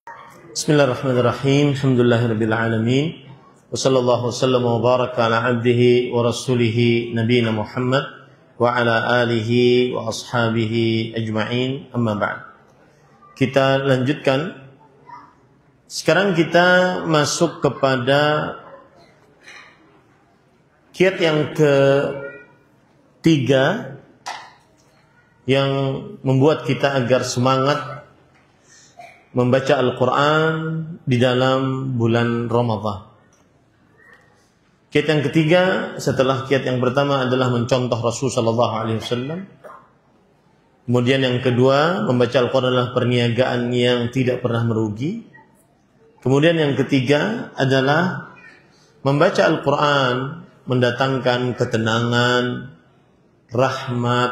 Bismillahirrahmanirrahim. Alhamdulillahirabbil alamin. Wassallallahu wasallam wa baraka ala abdihi wa rasulih nabiyina Muhammad wa ala alihi wa ashabihi ajma'in. Amma ba'd. Kita lanjutkan. Sekarang kita masuk kepada kiat yang ketiga yang membuat kita agar semangat membaca Al-Quran di dalam bulan Ramadan. Kiat yang ketiga setelah kiat yang pertama adalah mencontoh Rasul sallallahu alaihi wasallam. Kemudian yang kedua, membaca Al-Quran adalah perniagaan yang tidak pernah merugi. Kemudian yang ketiga adalah membaca Al-Quran mendatangkan ketenangan, rahmat,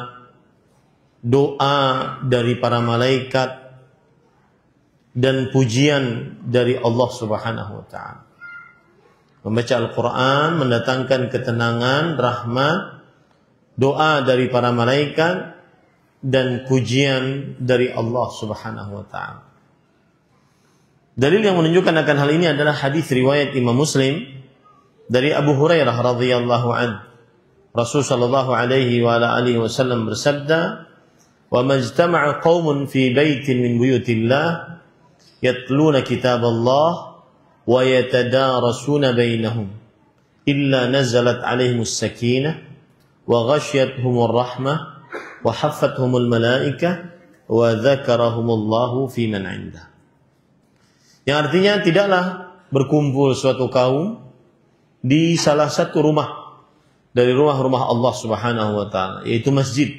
doa dari para malaikat, dan pujian dari Allah Subhanahu wa ta'ala. Membaca Al-Quran mendatangkan ketenangan, rahmat, doa dari para malaikat, dan pujian dari Allah Subhanahu wa ta'ala. Dalil yang menunjukkan akan hal ini adalah hadis riwayat Imam Muslim dari Abu Hurairah radhiyallahu anhu. Rasul sallallahu alaihi wa ala alihi wasallam bersabda, "Wa majtama'a qaumun fi baitin min buyutillah yatluna kitab Allah wa yatadarasuna bainahum illa nazalat alaihimus sakinah wa ghasyiyatuhumur rahmah wa haffathumul malaikah wa dzakarahumullahu fi man 'indah." Yang artinya tidaklah berkumpul suatu kaum di salah satu rumah dari rumah-rumah Allah Subhanahu wa taala, yaitu masjid.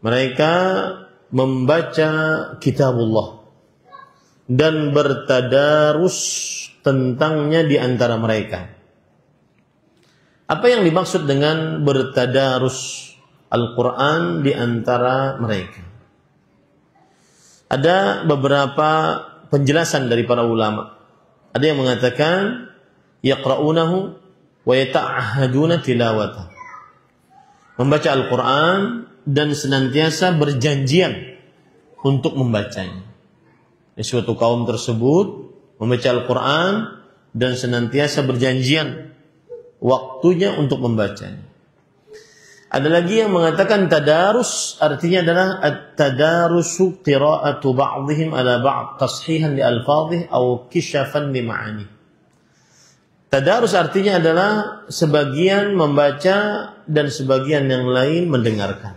Mereka membaca kitabullah dan bertadarus tentangnya di antara mereka. Apa yang dimaksud dengan bertadarus Al-Quran di antara mereka? Ada beberapa penjelasan dari para ulama. Ada yang mengatakan yaqra'unahu wa yata'ahaduna tilawatah. Membaca Al-Quran dan senantiasa berjanjian untuk membacanya. Suatu kaum tersebut membaca Al-Quran dan senantiasa berjanjian waktunya untuk membacanya. Ada lagi yang mengatakan tadarus artinya adalah at-tadarusu qira'atu ba'dihim ala ba'd tashihan li alfadhih aw kishafan li ma'ani. Tadarus artinya adalah sebagian membaca dan sebagian yang lain mendengarkan.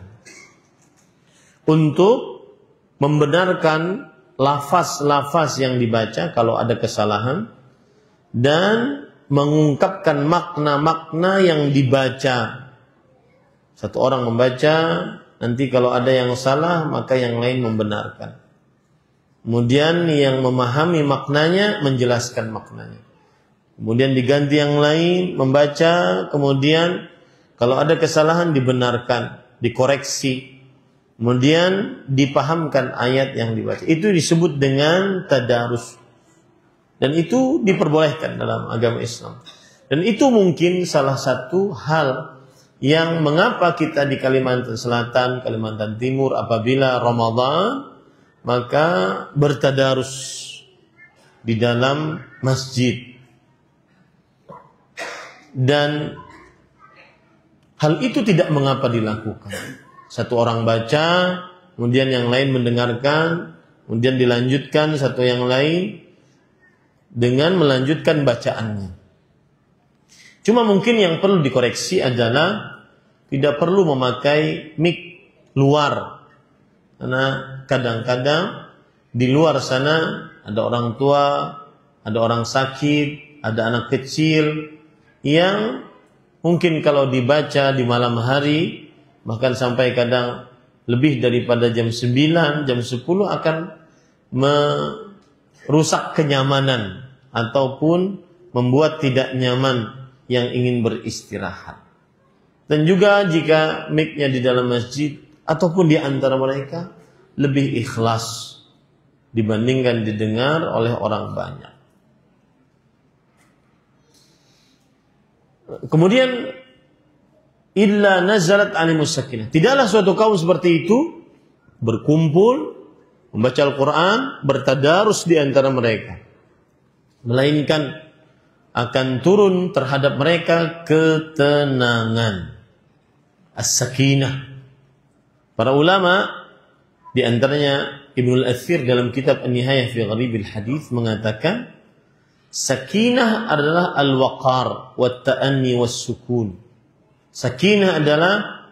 Untuk membenarkan lafaz-lafaz yang dibaca kalau ada kesalahan dan mengungkapkan makna-makna yang dibaca. Satu orang membaca, nanti kalau ada yang salah maka yang lain membenarkan. Kemudian yang memahami maknanya menjelaskan maknanya. Kemudian diganti yang lain membaca, kemudian kalau ada kesalahan dibenarkan, dikoreksi. Kemudian dipahamkan ayat yang dibaca. Itu disebut dengan tadarus. Dan itu diperbolehkan dalam agama Islam. Dan itu mungkin salah satu hal yang mengapa kita di Kalimantan Selatan, Kalimantan Timur apabila Ramadan maka bertadarus di dalam masjid. Dan hal itu tidak mengapa dilakukan. Satu orang baca, kemudian yang lain mendengarkan, kemudian dilanjutkan satu yang lain dengan melanjutkan bacaannya. Cuma mungkin yang perlu dikoreksi adalah tidak perlu memakai mic luar. Karena kadang-kadang di luar sana ada orang tua, ada orang sakit, ada anak kecil yang mungkin kalau dibaca di malam hari bahkan sampai kadang lebih daripada jam 9, jam 10 akan merusak kenyamanan ataupun membuat tidak nyaman yang ingin beristirahat. Dan juga jika mic-nya di dalam masjid ataupun di antara mereka lebih ikhlas dibandingkan didengar oleh orang banyak. Kemudian illa nazalat alimus sakinah. Tidaklah suatu kaum seperti itu berkumpul membaca Al-Quran, bertadarus di antara mereka, melainkan akan turun terhadap mereka ketenangan, as-sakinah. Para ulama, di antaranya Ibnu Al-Athir dalam kitab An-Nihayah fi Gharibil Hadits mengatakan, sakinah adalah al-waqar wat-ta'anni was-sukun. Sakinah adalah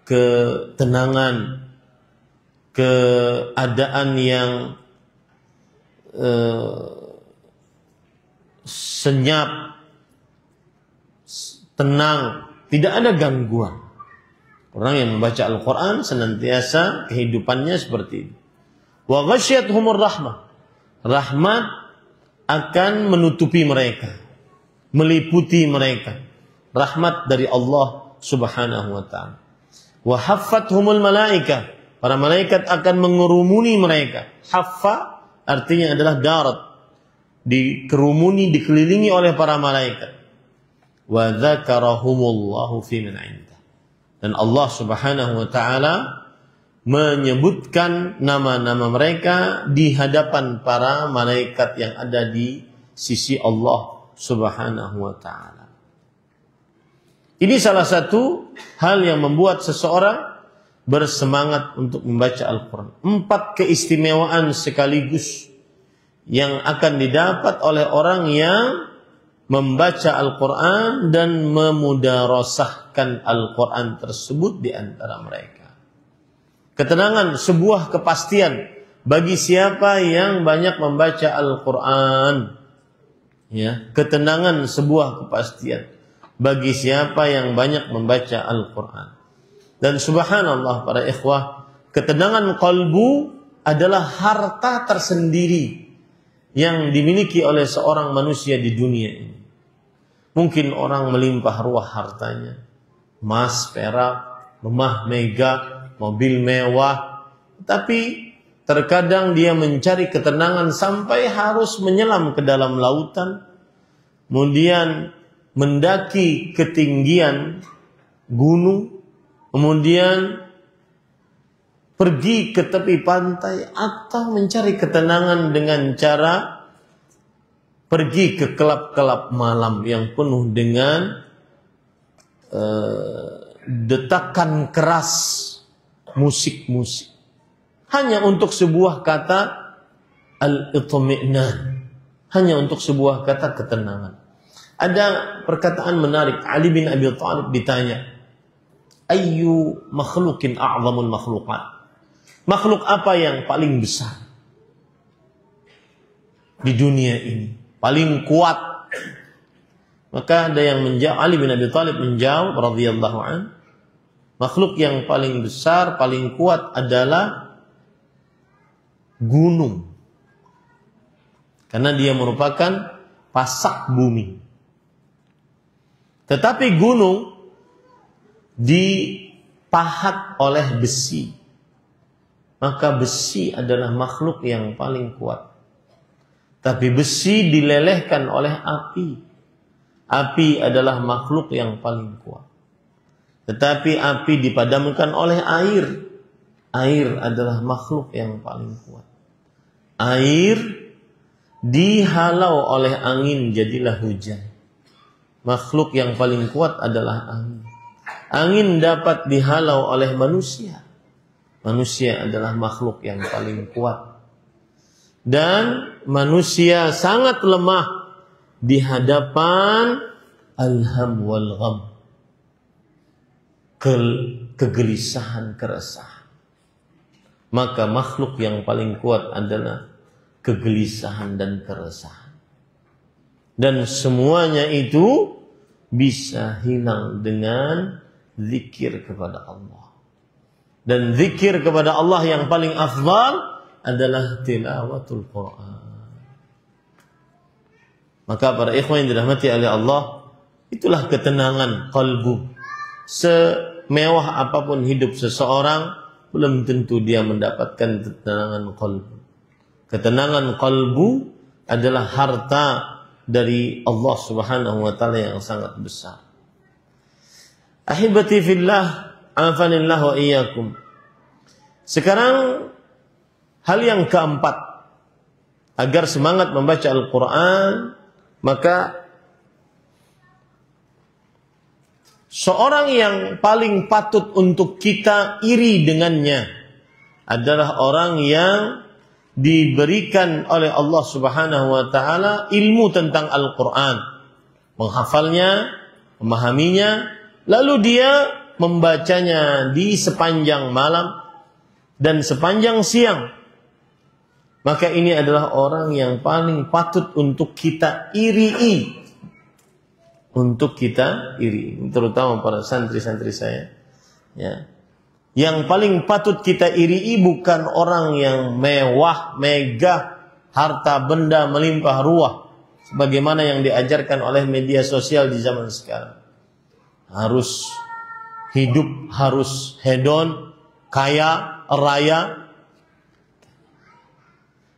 ketenangan, keadaan yang senyap, tenang, tidak ada gangguan. Orang yang membaca Al-Quran senantiasa kehidupannya seperti itu. Wa ghasyiyatuhumur rahmah. Rahmat akan menutupi mereka, meliputi mereka. Rahmat dari Allah Subhanahu wa ta'ala. Wa haffathumul malaikah. Para malaikat akan mengerumuni mereka. Haffa artinya adalah darat, dikerumuni, dikelilingi oleh para malaikat. Wa dzakarahumullahu fi man 'indah. Dan Allah Subhanahu wa ta'ala menyebutkan nama-nama mereka di hadapan para malaikat yang ada di sisi Allah Subhanahu wa ta'ala. Ini salah satu hal yang membuat seseorang bersemangat untuk membaca Al-Quran. 4 keistimewaan sekaligus yang akan didapat oleh orang yang membaca Al-Quran dan memudarasahkan Al-Quran tersebut di antara mereka. Ketenangan, sebuah kepastian bagi siapa yang banyak membaca Al-Quran. Ya, ketenangan, sebuah kepastian bagi siapa yang banyak membaca Al-Quran. Dan subhanallah para ikhwah, ketenangan qalbu adalah harta tersendiri yang dimiliki oleh seorang manusia di dunia ini. Mungkin orang melimpah ruah hartanya, emas, perak, rumah megah, mobil mewah, tapi terkadang dia mencari ketenangan sampai harus menyelam ke dalam lautan, kemudian mendaki ketinggian gunung, kemudian pergi ke tepi pantai, atau mencari ketenangan dengan cara pergi ke kelab-kelab malam yang penuh dengan detakan keras musik-musik, hanya untuk sebuah kata al-itmi'nan, hanya untuk sebuah kata ketenangan. Ada perkataan menarik. Ali bin Abi Thalib ditanya, ayyu makhlukin a'zamul makhluqat? Makhluk apa yang paling besar di dunia ini, paling kuat? Maka ada yang menjawab, Ali bin Abi Thalib menjawab radhiyallahu an, makhluk yang paling besar, paling kuat adalah gunung, karena dia merupakan pasak bumi. Tetapi gunung dipahat oleh besi, maka besi adalah makhluk yang paling kuat. Tapi besi dilelehkan oleh api. Api adalah makhluk yang paling kuat. Tetapi api dipadamkan oleh air. Air adalah makhluk yang paling kuat. Air dihalau oleh angin jadilah hujan. Makhluk yang paling kuat adalah angin. Angin dapat dihalau oleh manusia. Manusia adalah makhluk yang paling kuat. Dan manusia sangat lemah di hadapan alham wal gham, kegelisahan, keresahan. Maka makhluk yang paling kuat adalah kegelisahan dan keresahan. Dan semuanya itu bisa hilang dengan zikir kepada Allah. Dan zikir kepada Allah yang paling afdal adalah tilawatul Quran. Maka para ikhwan yang dirahmati oleh Allah, itulah ketenangan qalbu. Semewah apapun hidup seseorang, belum tentu dia mendapatkan ketenangan qalbu. Ketenangan qalbu adalah harta dari Allah Subhanahu wa ta'ala yang sangat besar. Ahibati fillah, afanillah wa iyyakum. Sekarang Hal yang keempat, agar semangat membaca Al-Quran, maka seorang yang paling patut untuk kita iri dengannya adalah orang yang diberikan oleh Allah Subhanahu wa taala ilmu tentang Al-Quran, menghafalnya, memahaminya, lalu dia membacanya di sepanjang malam dan sepanjang siang. Maka ini adalah orang yang paling patut untuk kita iri. Untuk kita iri, terutama para santri-santri saya. Ya. Yang paling patut kita iri bukan orang yang mewah, megah, harta benda melimpah ruah, sebagaimana yang diajarkan oleh media sosial di zaman sekarang. Harus hidup, harus hedon, kaya, raya.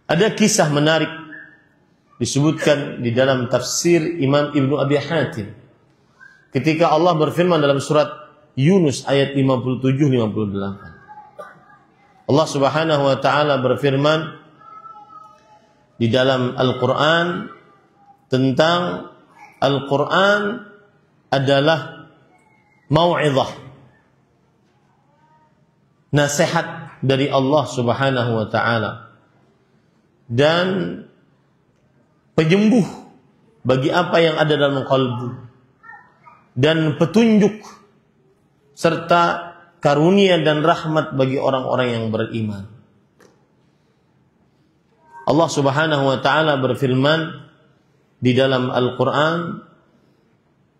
Ada kisah menarik disebutkan di dalam tafsir Imam Ibnu Abi Hatim. Ketika Allah berfirman dalam surat Yunus ayat 57-58. Allah Subhanahu wa taala berfirman di dalam Al-Qur'an tentang Al-Qur'an adalah mau'izah, nasihat dari Allah Subhanahu wa taala dan penyembuh bagi apa yang ada dalam kalbu dan petunjuk serta karunia dan rahmat bagi orang-orang yang beriman. Allah Subhanahu wa taala berfirman di dalam Al-Qur'an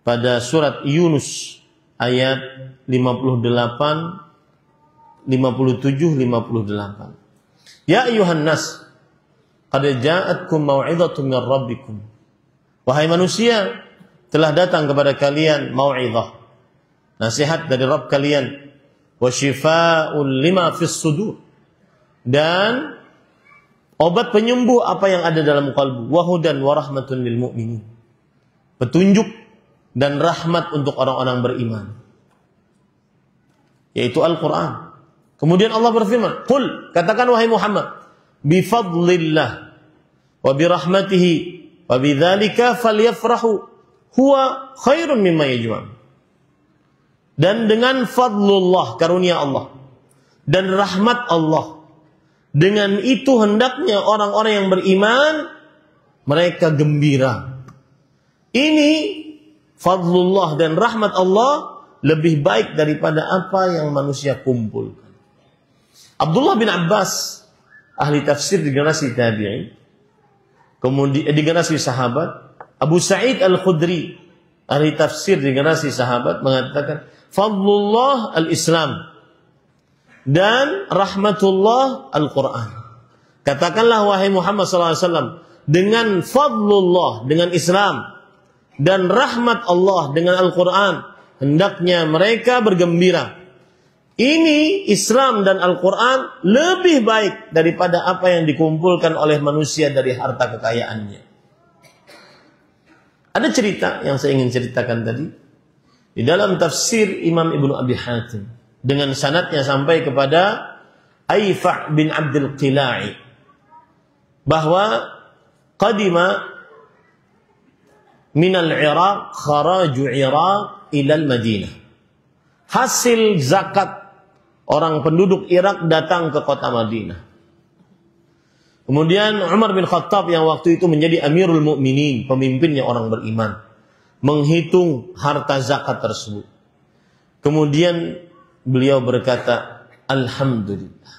pada surat Yunus ayat 57-58. Ya ayuhan nas, qad ja'atkum mau'izatun min rabbikum. Wahai manusia, telah datang kepada kalian mau'izah, nasihat dari Rabb kalian, wa syifaa'un lima fis sudur, dan obat penyembuh apa yang ada dalam kalbu, wa hudan wa rahmatun lil mu'minin, petunjuk dan rahmat untuk orang-orang beriman, yaitu Al-Qur'an. Kemudian Allah berfirman, qul, katakan wahai Muhammad, bifadlillah wa birahmatihi wa bidzalika falyafrahu huwa khairun mimma yajma'un. Dan dengan fadlullah, karunia Allah, dan rahmat Allah, dengan itu hendaknya orang-orang yang beriman mereka gembira. Ini fadlullah dan rahmat Allah lebih baik daripada apa yang manusia kumpulkan. Abdullah bin Abbas, ahli tafsir di generasi tabi'in, kemudian di generasi sahabat, Abu Sa'id Al-Khudri, ahli tafsir di generasi sahabat, mengatakan fadlullah al-Islam dan rahmatullah Al-Quran. Katakanlah wahai Muhammad SAW, dengan fadlullah, dengan Islam, dan rahmat Allah dengan Al-Quran, hendaknya mereka bergembira. Ini Islam dan Al-Quran lebih baik daripada apa yang dikumpulkan oleh manusia dari harta kekayaannya. Ada cerita yang saya ingin ceritakan tadi di dalam tafsir Imam Ibnu Abi Hatim dengan sanadnya sampai kepada Aifa' bin Abdul Qila'i, bahwa qadima minal Iraq kharaju Iraq ilal Madinah. Hasil zakat orang penduduk Irak datang ke kota Madinah. Kemudian Umar bin Khattab yang waktu itu menjadi Amirul Mukminin, pemimpinnya orang beriman, menghitung harta zakat tersebut. Kemudian beliau berkata, Alhamdulillah,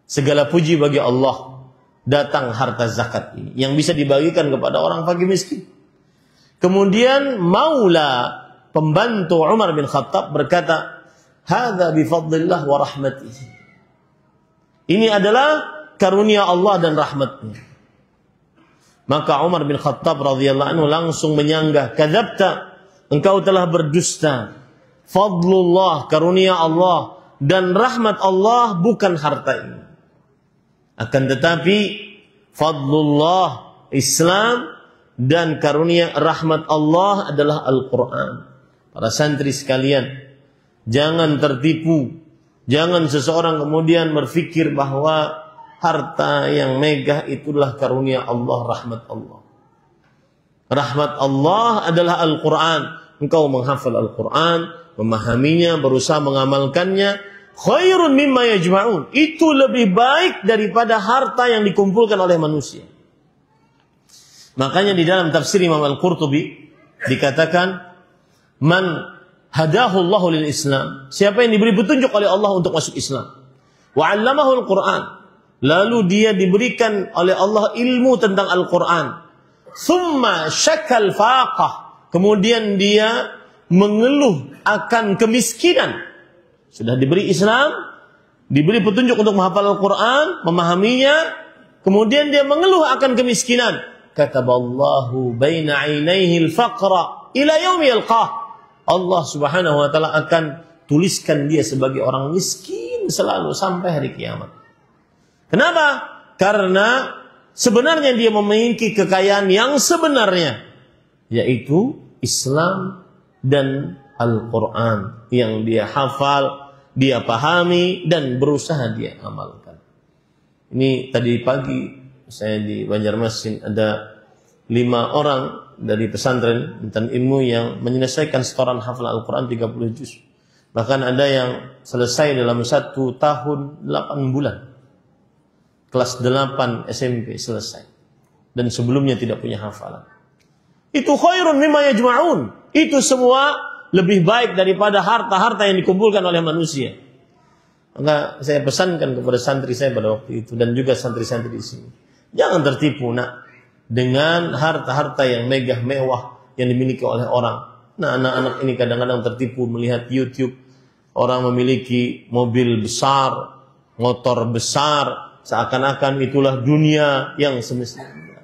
segala puji bagi Allah, datang harta zakat ini yang bisa dibagikan kepada orang fakir miskin. Kemudian Maula, pembantu Umar bin Khattab, berkata, hadza bifadlillah wa rahmatihi. Ini adalah karunia Allah dan rahmatnya. Maka Umar bin Khattab radhiyallahu anhu langsung menyanggah, kadzabta, engkau telah berdusta. Fadlullah, karunia Allah dan rahmat Allah bukan harta ini. Akan tetapi fadlullah, Islam, dan karunia rahmat Allah adalah Al-Quran. Para santri sekalian, jangan tertipu Jangan seseorang kemudian berpikir bahwa harta yang megah itulah karunia Allah, rahmat Allah. Rahmat Allah adalah Al-Quran. Engkau menghafal Al-Quran, memahaminya, berusaha mengamalkannya, khairun mimma yajma'un. Itu lebih baik daripada harta yang dikumpulkan oleh manusia. Makanya di dalam tafsir Imam Al-Qurtubi dikatakan, man hadahu Allahu lil Islam, siapa yang diberi petunjuk oleh Allah untuk masuk Islam, wa 'allamahu al-Qur'an, lalu dia diberikan oleh Allah ilmu tentang Al-Quran, summa syakal faqah, kemudian dia mengeluh akan kemiskinan. Sudah diberi Islam, diberi petunjuk untuk menghafal Al-Quran, memahaminya, kemudian dia mengeluh akan kemiskinan. Kataballahu baina 'ainaihi al-faqra ila yaumi yalqah. Allah Subhanahu wa taala akan tuliskan dia sebagai orang miskin selalu sampai hari kiamat. Kenapa? Karena sebenarnya dia memiliki kekayaan yang sebenarnya, yaitu Islam dan Al-Quran yang dia hafal, dia pahami, dan berusaha dia amalkan. Ini tadi pagi saya di Banjarmasin ada 5 orang dari pesantren tentang ilmu yang menyelesaikan setoran hafal Al-Quran 30 juz. Bahkan ada yang selesai dalam 1 tahun 8 bulan. Kelas 8 SMP selesai. Dan sebelumnya tidak punya hafalan. Itu khairun mimma yajma'un. Itu semua lebih baik daripada harta-harta yang dikumpulkan oleh manusia. Maka saya pesankan kepada santri saya pada waktu itu dan juga santri-santri di sini. Jangan tertipu nak dengan harta-harta yang megah mewah yang dimiliki oleh orang. Nah, anak-anak ini kadang-kadang tertipu melihat YouTube orang memiliki mobil besar, motor besar, seakan-akan itulah dunia yang semestinya.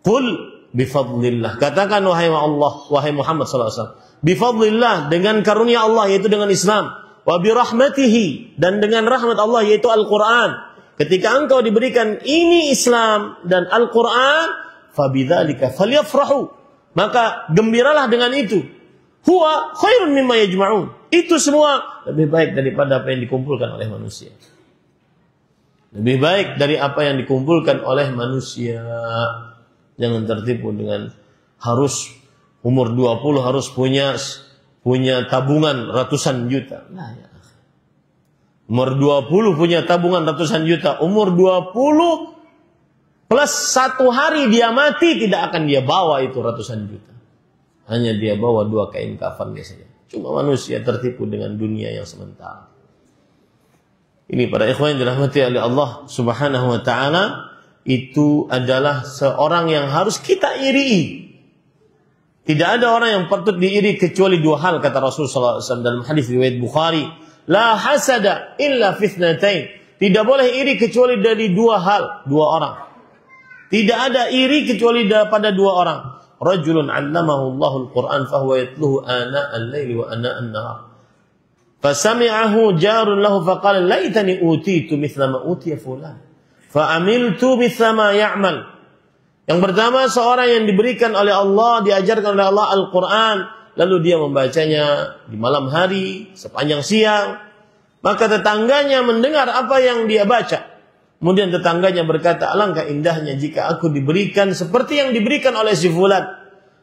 Qul bifadlillah, katakan wahai Allah, wahai Muhammad sallallahu alaihi wasallam, bifadlillah, dengan karunia Allah yaitu dengan Islam, wa birahmatihi, dan dengan rahmat Allah yaitu Al-Quran. Ketika engkau diberikan ini Islam dan Al-Quran, fabidzalika falyafrahu, maka gembiralah dengan itu. Huwa khairun mimma yajma'un. Itu semua lebih baik daripada apa yang dikumpulkan oleh manusia. Lebih baik dari apa yang dikumpulkan oleh manusia. Jangan tertipu dengan harus umur 20 harus punya tabungan ratusan juta. Nah, ya. Umur 20 punya tabungan ratusan juta. Umur 20 plus 1 hari dia mati, tidak akan dia bawa itu ratusan juta. Hanya dia bawa 2 kain kafan biasanya. Cuma manusia tertipu dengan dunia yang sementara. Ini para ikhwan yang dirahmati oleh Allah Subhanahu wa taala, itu adalah seorang yang harus kita iri. Tidak ada orang yang patut diiri kecuali 2 hal, kata Rasulullah SAW dalam hadis riwayat Bukhari. La hasada illa fitnatain. Tidak boleh iri kecuali dari 2 hal, 2 orang. Tidak ada iri kecuali pada 2 orang. Rajulun 'allamahu Allahul Qur'an fahuwa yatluhu ana al-laili wa ana an-nahar. Fasami'ahu jarun lahu faqala laitani utitu mithla ma utiya fulan. Fa'amiltu mithla ma ya'mal. Yang pertama, seorang yang diberikan oleh Allah, diajarkan oleh Allah Al-Quran, lalu dia membacanya di malam hari, sepanjang siang. Maka tetangganya mendengar apa yang dia baca. Kemudian tetangganya berkata, alangkah indahnya jika aku diberikan seperti yang diberikan oleh si fulan.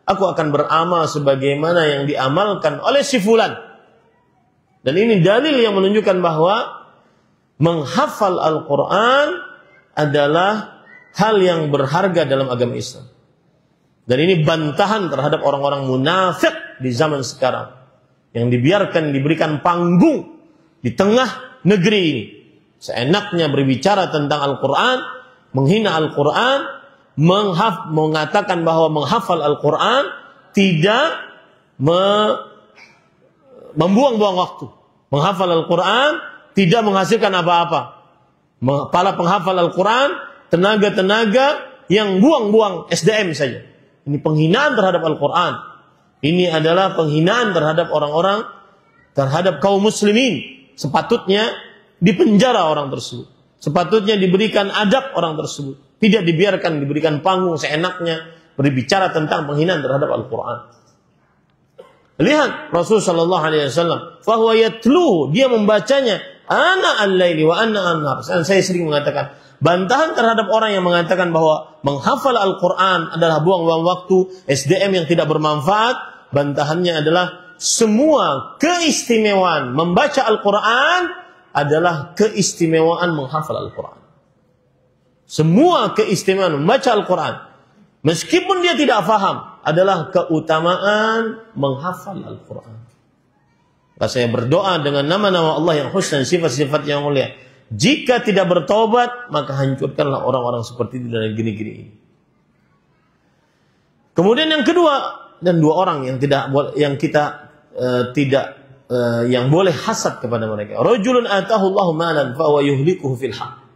Aku akan beramal sebagaimana yang diamalkan oleh si fulan. Dan ini dalil yang menunjukkan bahwa menghafal Al-Quran adalah hal yang berharga dalam agama Islam. Dan ini bantahan terhadap orang-orang munafik di zaman sekarang, yang dibiarkan diberikan panggung di tengah negeri ini. Seenaknya berbicara tentang Al-Quran, menghina Al-Quran, mengatakan bahwa menghafal Al-Quran tidak membuang-buang waktu. Menghafal Al-Quran tidak menghasilkan apa-apa. Para penghafal Al-Quran, tenaga-tenaga yang buang-buang SDM saja. Ini penghinaan terhadap Al-Quran. Ini adalah penghinaan terhadap orang-orang, terhadap kaum muslimin. Sepatutnya dipenjara orang tersebut. Sepatutnya diberikan adab orang tersebut. Tidak dibiarkan diberikan panggung seenaknya berbicara tentang penghinaan terhadap Al-Quran. Lihat Rasul sallallahu alaihi wasallam, fa huwa yatlu, dia membacanya ana al-laili wa ana an-nahar. Saya sering mengatakan, bantahan terhadap orang yang mengatakan bahwa menghafal Al-Qur'an adalah buang-buang waktu, SDM yang tidak bermanfaat, bantahannya adalah semua keistimewaan membaca Al-Qur'an adalah keistimewaan menghafal Al-Qur'an. Semua keistimewaan membaca Al-Qur'an, meskipun dia tidak faham, adalah keutamaan menghafal Al-Quran. Maka saya berdoa dengan nama-nama Allah yang husna, sifat-sifat yang mulia. Jika tidak bertobat, maka hancurkanlah orang-orang seperti itu dari gini-gini ini. Kemudian yang kedua, dan dua orang yang boleh hasad kepada mereka. Rajulun atahu Allahu malan fa huwa yuhlikuhu fil haq.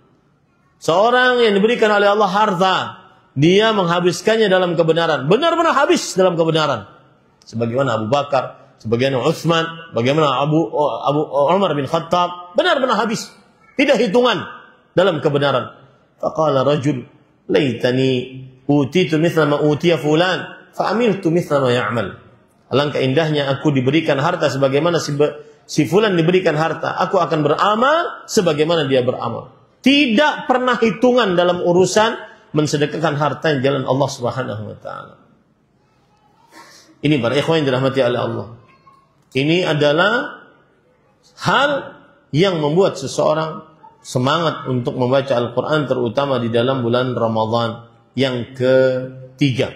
Seorang yang diberikan oleh Allah harta, dia menghabiskannya dalam kebenaran, benar-benar habis dalam kebenaran. Sebagaimana Abu Bakar, sebagaimana Utsman, bagaimana Abu Umar bin Khattab, benar-benar habis, tidak hitungan dalam kebenaran. Faqala rajul, laitani utitu mithla ma utiya fulan, fa amiltu mithla ma ya'mal. Alangkah indahnya aku diberikan harta sebagaimana si fulan diberikan harta, aku akan beramal sebagaimana dia beramal. Tidak pernah hitungan dalam urusan mensedekahkan harta yang jalan Allah Subhanahu wa taala. Ini para ikhwan yang dirahmati oleh Allah. Ini adalah hal yang membuat seseorang semangat untuk membaca Al-Qur'an, terutama di dalam bulan Ramadan yang ketiga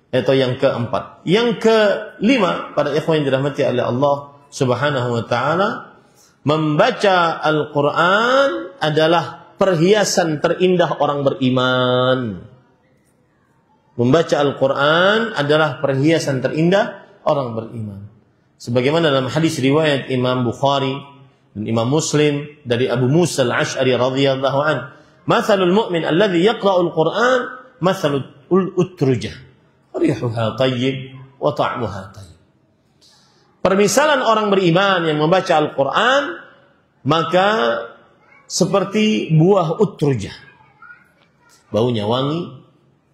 atau yang keempat. Yang kelima, para ikhwan yang dirahmati oleh Allah Subhanahu wa taala, membaca Al-Qur'an adalah perhiasan terindah orang beriman. Membaca Al-Quran adalah perhiasan terindah orang beriman. Sebagaimana dalam hadis riwayat Imam Bukhari dan Imam Muslim dari Abu Musa al-Ash'ari radhiyallahu anhu, "Mathalul mu'min alladhi yaqra'ul Qur'an mathalul utrujah, rihuha tayyib wa ta'muha tayyib." Permisalan orang beriman yang membaca Al-Quran maka seperti buah utrujah, baunya wangi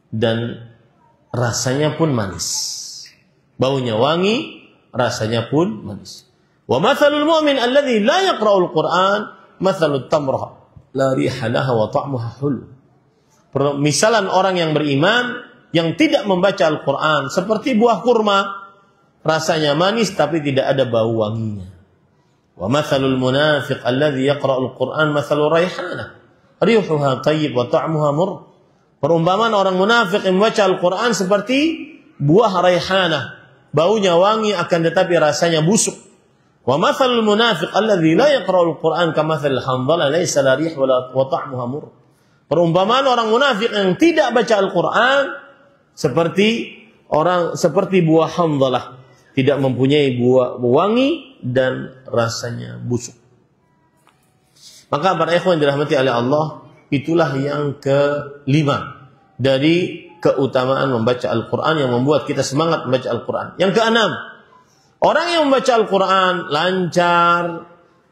dan rasanya pun manis. Baunya wangi, rasanya pun manis. Wa mathalul mu'min alladhi la yaqra'ul Qur'an mathalut tamrah la riha laha wa ta'muha hul. Misalan orang yang beriman yang tidak membaca Al-Qur'an seperti buah kurma, rasanya manis tapi tidak ada bau wanginya. Wa mathalul munafiq alladhi yaqra'ul Qur'an mathalur raihanah rihuha tayyib wa ta'muha murr. Perumpamaan orang munafik yang membaca Al-Qur'an seperti buah raihanah, baunya wangi akan tetapi rasanya busuk. Wa mathalul munafiq alladhi la yaqra'ul Qur'an kamathalil handhala laysa la rih wa ta'muha murr. Perumpamaan orang munafik yang tidak baca Al-Qur'an seperti buah handhalah, tidak mempunyai buah wangi dan rasanya busuk. Maka para ikhwan dirahmati oleh Allah, itulah yang kelima dari keutamaan membaca Al-Quran yang membuat kita semangat membaca Al-Quran. Yang keenam, orang yang membaca Al-Quran lancar,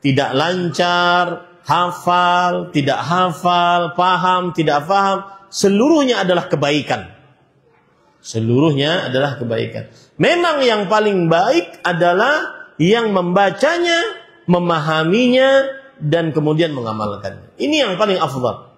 tidak lancar, hafal, tidak hafal, paham, tidak paham, seluruhnya adalah kebaikan. Seluruhnya adalah kebaikan. Memang yang paling baik adalah yang membacanya, memahaminya, dan kemudian mengamalkannya. Ini yang paling afdal.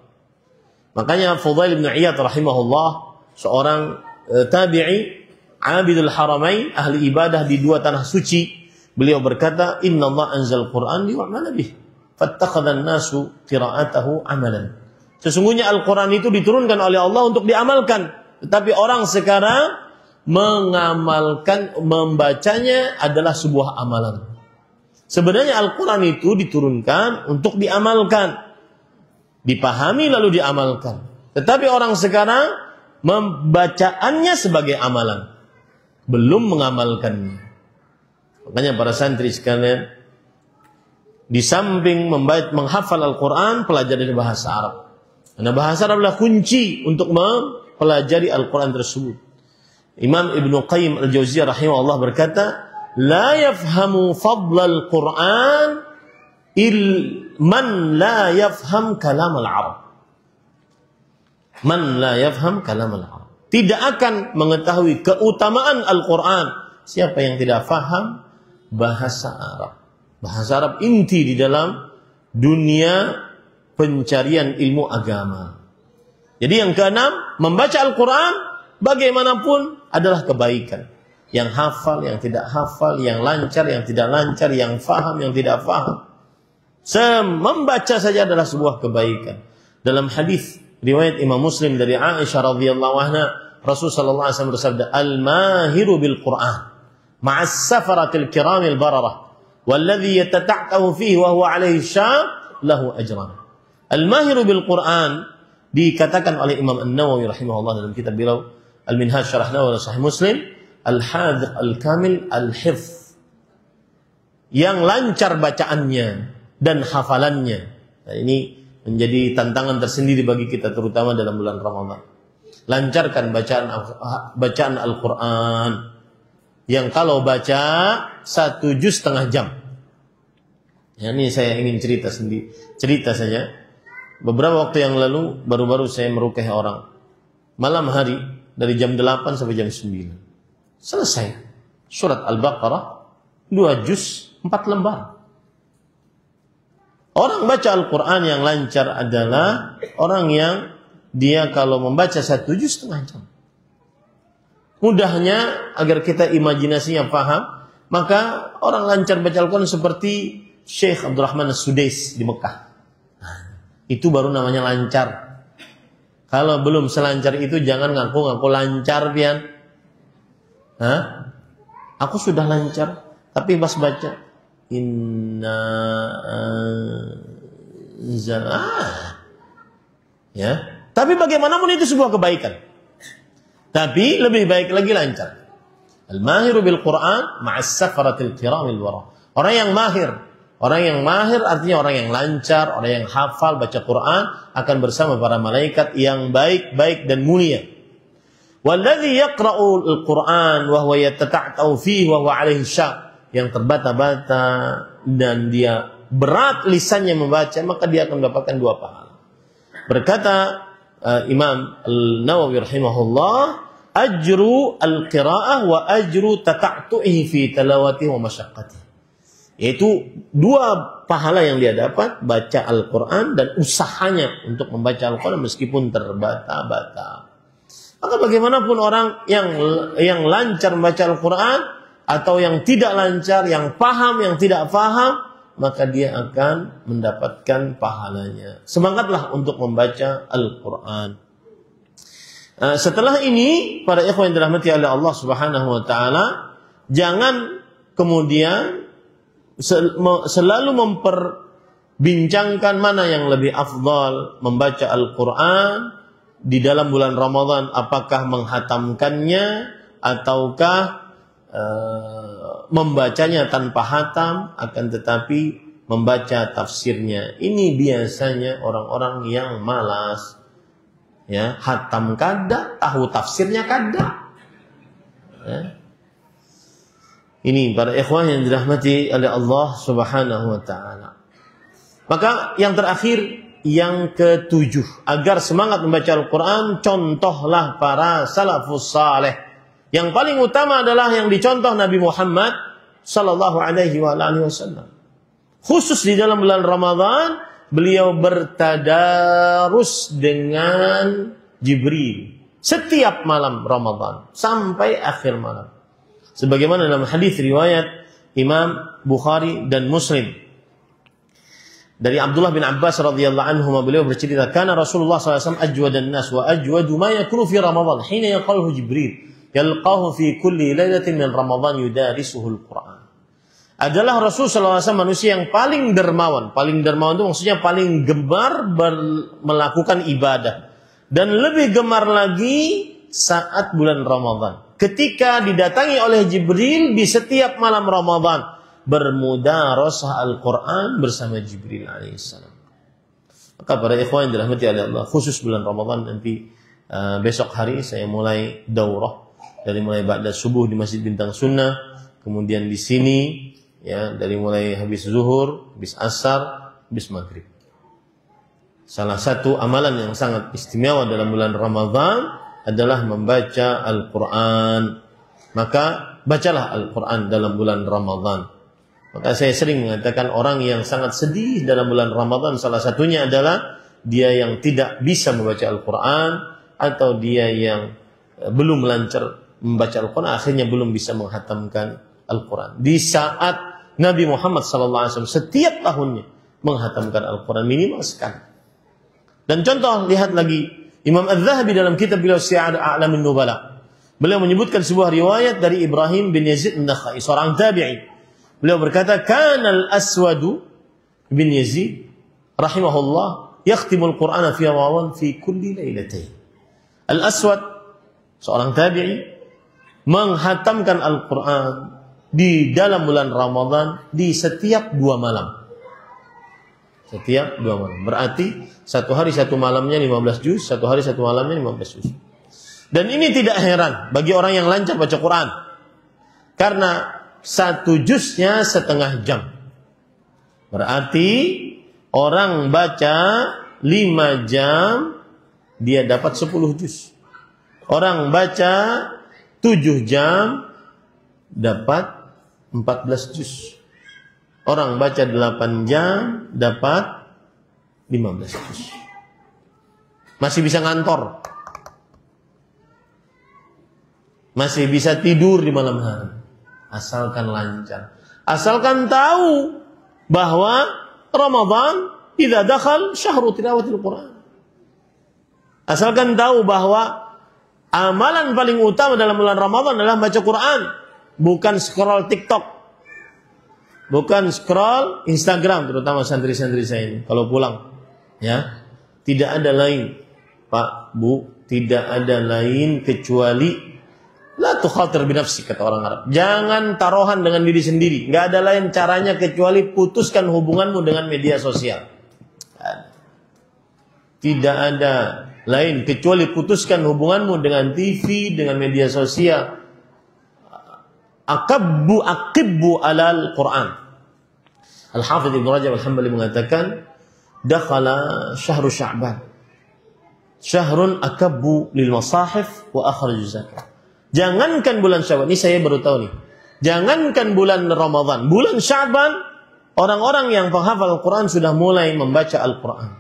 Makanya Fudail bin Iyad rahimahullah, seorang tabi'i, abidul haramain, ahli ibadah di dua tanah suci, beliau berkata, "Inna Allah anzal Qur'an li'amala bih, fattakhadha an-nasu qira'atahu amalan." Sesungguhnya Al-Qur'an itu diturunkan oleh Allah untuk diamalkan, tetapi orang sekarang mengamalkan, membacanya adalah sebuah amalan. Sebenarnya Al-Quran itu diturunkan untuk diamalkan, dipahami lalu diamalkan. Tetapi orang sekarang membacaannya sebagai amalan, belum mengamalkannya. Makanya para santri sekalian, di samping menghafal Al-Quran, pelajari bahasa Arab. Karena bahasa Arab adalah kunci untuk mempelajari Al-Quran tersebut. Imam Ibnu Qayyim Al-Jauziyah rahimahullah berkata, la yafhamu fadlal Qur'an man la yafham kalam al-Arab. Man la yafham kalam al-Arab. Tidak akan mengetahui keutamaan Al-Quran siapa yang tidak faham bahasa Arab. Bahasa Arab inti di dalam dunia pencarian ilmu agama. Jadi yang keenam, membaca Al-Quran bagaimanapun adalah kebaikan. Yang hafal, yang tidak hafal, yang lancar, yang tidak lancar, yang faham, yang tidak faham. Membaca saja adalah sebuah kebaikan. Dalam hadis riwayat Imam Muslim dari Aisyah radhiyallahu anha, Rasul sallallahu alaihi wasallam bersabda, "Al-mahiru bil Qur'an ma'as safaratil kiramil bararah, walladhi yatata'tahu fihi wa huwa 'alaihi syaq lahu ajran." Al-mahiru bil Qur'an dikatakan oleh Imam An-Nawawi rahimahullah dalam kitab beliau Al-Minhaj Syarah Nawawi Sahih Muslim, al-hadhiq al-kamil al-hifz, yang lancar bacaannya dan hafalannya. Nah, ini menjadi tantangan tersendiri bagi kita terutama dalam bulan Ramadan. Lancarkan bacaan Al-Quran yang kalau baca 1 juz setengah jam. Ya, ini saya ingin cerita saja. Beberapa waktu yang lalu baru-baru saya meruqyah orang malam hari dari jam 8 sampai jam 9. Selesai surat Al-Baqarah 2 juz 4 lembar. Orang baca Al-Quran yang lancar adalah orang yang dia kalau membaca 1 juz setengah jam. Mudahnya agar kita imajinasinya paham, maka orang lancar baca Al-Quran seperti Syekh Abdurrahman As-Sudais di Mekah. Nah, itu baru namanya lancar. Kalau belum selancar itu jangan ngaku-ngaku lancar, pian. Hah? Aku sudah lancar, tapi pas baca inna ya. Tapi bagaimanapun itu sebuah kebaikan. Tapi lebih baik lagi lancar. Al-mahiru bil Qur'an ma'as safaratil kiramil wara. Orang yang mahir artinya orang yang lancar, orang yang hafal baca Quran akan bersama para malaikat yang baik-baik dan mulia. Walladzi yaqra'u al-Qur'an wa huwa yatata'ta'u fihi wa huwa 'alaihi syaq, yang terbata-bata dan dia berat lisannya membaca, maka dia akan mendapatkan 2 pahala. Berkata Imam Al-Nawawi rahimahullah, ajru al-qira'ah wa ajru tata'tu'ihi fi tilawatihi wa masyaqqatihi. Yaitu 2 pahala yang dia dapat, baca Al-Quran dan usahanya untuk membaca Al-Quran meskipun terbata-bata. Maka bagaimanapun orang yang lancar membaca Al-Quran atau yang tidak lancar, yang paham, yang tidak paham, maka dia akan mendapatkan pahalanya. Semangatlah untuk membaca Al-Quran. Setelah ini, para ikhwan yang dirahmati oleh Allah Subhanahu wa taala, jangan kemudian selalu memperbincangkan mana yang lebih afdal membaca Al-Quran di dalam bulan Ramadan, apakah menghatamkannya ataukah membacanya tanpa hatam, akan tetapi membaca tafsirnya. Ini biasanya orang-orang yang malas, ya, hatam kada, tahu tafsirnya kada, ya. Ini para ikhwan yang dirahmati oleh Allah Subhanahu wa taala. Maka yang terakhir, yang ke-7, agar semangat membaca Al-Quran, contohlah para salafus saleh. Yang paling utama adalah yang dicontoh Nabi Muhammad sallallahu alaihi wasallam. Khusus di dalam bulan Ramadan, beliau bertadarus dengan Jibril setiap malam Ramadan sampai akhir malam. Sebagaimana dalam hadis riwayat Imam Bukhari dan Muslim dari Abdullah bin Abbas radhiyallahu anhu, beliau bercerita, kana Rasulullah sallallahu alaihi wasallam ajwadan nas wa ajwadu ma yakunu fi Ramadan hina yaqaluhu Jibril yalqahu fi kulli lailatin min Ramadan yudarisuhu al-Quran. Adalah Rasul sallallahu alaihi wasallam manusia yang paling dermawan. Paling dermawan itu maksudnya paling gemar melakukan ibadah, dan lebih gemar lagi saat bulan Ramadan, ketika didatangi oleh Jibril di setiap malam Ramadan, bermudarasah Al-Quran bersama Jibril alaihissalam. Maka para ikhwan yang dirahmati oleh Allah, khusus bulan Ramadan nanti besok hari saya mulai daurah dari mulai ba'da subuh di Masjid Bintang Sunnah, kemudian di sini ya dari mulai habis zuhur, habis asar, habis maghrib. Salah satu amalan yang sangat istimewa dalam bulan Ramadan adalah membaca Al-Quran. maka bacalah Al-Quran dalam bulan Ramadan. Maka saya sering mengatakan orang yang sangat sedih dalam bulan Ramadan, salah satunya adalah dia yang tidak bisa membaca Al-Quran, atau dia yang belum lancar membaca Al-Quran, akhirnya belum bisa menghatamkan Al-Quran. Di saat Nabi Muhammad SAW setiap tahunnya menghatamkan Al-Quran minimal sekali. Dan contoh, lihat lagi Imam Az-Zahabi dalam kitab beliau Syiar A'lamin Nubala. Beliau menyebutkan sebuah riwayat dari Ibrahim bin Yazid an-Nakhai, seorang tabi'i. Beliau berkata, "Kana al-Aswad bin Yazid rahimahullah yakhtimul Qur'ana fi Ramadan fi kulli lailatain." Al-Aswad, seorang tabi'i, menghatamkan Al-Quran di dalam bulan Ramadan di setiap 2 malam. Setiap 2 malam. Berarti satu hari satu malamnya 15 juz, satu hari satu malamnya 15 juz. Dan ini tidak heran bagi orang yang lancar baca Quran. Karena 1 juznya setengah jam. Berarti orang baca 5 jam, dia dapat 10 juz. Orang baca 7 jam, dapat 14 juz. Orang baca 8 jam, dapat 15 juz. Masih bisa ngantor. Masih bisa tidur di malam hari. Asalkan lancar. Asalkan tahu bahwa Ramadan idza dakhal syahru tilawatil Quran. Asalkan tahu bahwa amalan paling utama dalam bulan Ramadan adalah baca Quran, bukan scroll TikTok, bukan scroll Instagram, terutama santri-santri saya ini kalau pulang. Ya, tidak ada lain, Pak, Bu, tidak ada lain kecuali la tukhatir binafsi, kata orang Arab. Jangan taruhan dengan diri sendiri. Nggak ada lain caranya kecuali putuskan hubunganmu dengan media sosial. Tidak ada lain kecuali putuskan hubunganmu dengan TV, dengan media sosial. Aqibbu alal Quran. Al-Hafidh Ibn Rajab Al-Hambali mengatakan, dakhala syahru Sya'ban, syahrun akabbu lil masahif wa akhraju zakat. Jangankan bulan Sya'ban, ini saya baru tahu nih. Jangankan bulan Ramadan, bulan Sya'ban, orang-orang yang penghafal Al-Quran sudah mulai membaca Al-Quran.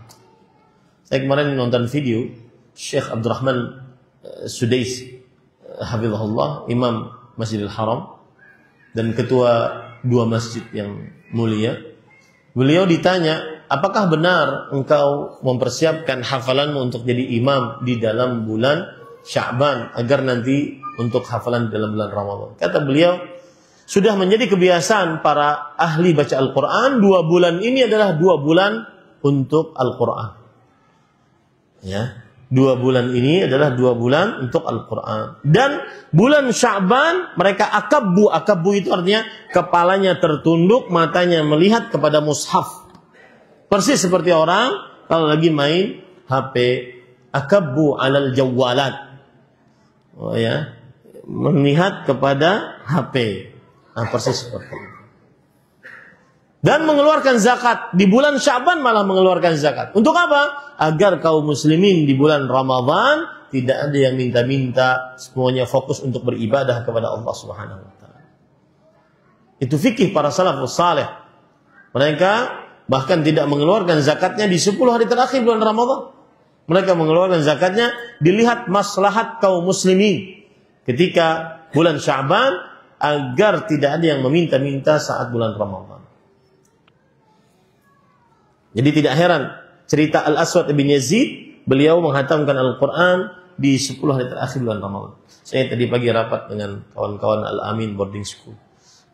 Saya kemarin nonton video Syekh Abdurrahman Sudaisi, hafizahullah, Imam Masjidil Haram dan ketua 2 masjid yang mulia. Beliau ditanya, apakah benar engkau mempersiapkan hafalanmu untuk jadi imam di dalam bulan Sya'ban agar nanti untuk hafalan dalam bulan Ramadan? Kata beliau, sudah menjadi kebiasaan para ahli baca Al-Quran, 2 bulan ini adalah 2 bulan untuk Al-Quran. Ya, 2 bulan ini adalah 2 bulan untuk Al-Quran. Dan bulan Sya'ban mereka akabbu itu artinya kepalanya tertunduk, matanya melihat kepada mushaf. Persis seperti orang kalau lagi main HP, akabbu alal jawalat. Oh ya, melihat kepada HP. Nah, persis seperti itu. Dan mengeluarkan zakat di bulan Sya'ban, malah mengeluarkan zakat. Untuk apa? Agar kaum muslimin di bulan Ramadan tidak ada yang minta-minta, semuanya fokus untuk beribadah kepada Allah Subhanahu wa taala. Itu fikih para salafus saleh. Mereka bahkan tidak mengeluarkan zakatnya di 10 hari terakhir bulan Ramadan. Mereka mengeluarkan zakatnya dilihat maslahat kaum muslimin ketika bulan Sya'ban, agar tidak ada yang meminta-minta saat bulan Ramadan. Jadi tidak heran cerita Al-Aswad bin Yazid, beliau menghatamkan Al-Quran di 10 hari terakhir bulan Ramadan. Saya tadi pagi rapat dengan kawan-kawan Al-Amin Boarding School.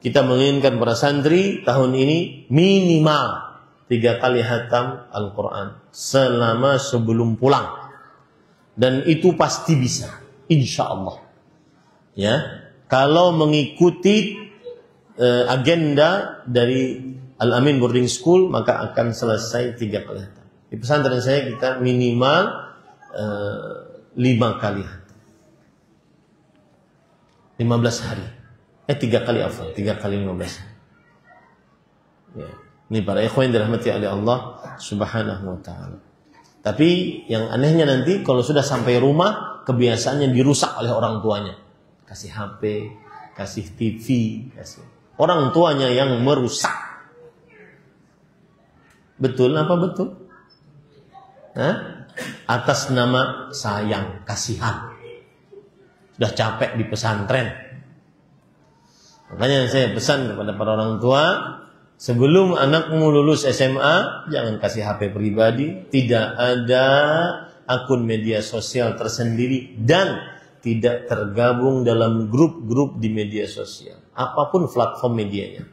Kita menginginkan para santri tahun ini minimal 3 kali hatam Al-Quran selama sebelum pulang. Dan itu pasti bisa, insya Allah. Ya, kalau mengikuti agenda dari Al-Amin Boarding School, maka akan selesai 3 kali hatam. Di pesantren saya kita minimal 5 kali hatam. 15 hari. 3 kali afwan, 3 kali 15 hari. Ya. Ini para ikhwan yang dirahmati oleh Allah Subhanahu wa taala. Tapi yang anehnya nanti kalau sudah sampai rumah, kebiasaannya dirusak oleh orang tuanya. Kasih HP, kasih TV, kasih. Orang tuanya yang merusak. Betul apa betul? Hah? Atas nama sayang, kasihan. Sudah capek di pesantren. Makanya saya pesan kepada para orang tua, sebelum anakmu lulus SMA, jangan kasih HP pribadi, tidak ada akun media sosial tersendiri, dan tidak tergabung dalam grup-grup di media sosial. Apapun platform medianya.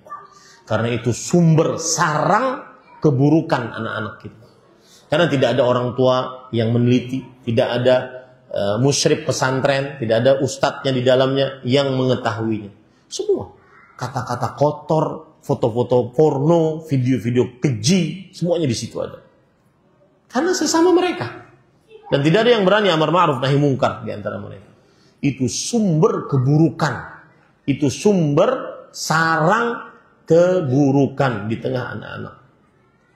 Karena itu sumber sarang keburukan anak-anak kita. Karena tidak ada orang tua yang meneliti, tidak ada musyrif pesantren, tidak ada ustadznya di dalamnya yang mengetahuinya. Semua kata-kata kotor, foto-foto porno, video-video keji, semuanya di situ ada. Karena sesama mereka. Dan tidak ada yang berani amar ma'ruf nahi mungkar di antara mereka. Itu sumber keburukan. Itu sumber sarang keburukan di tengah anak-anak.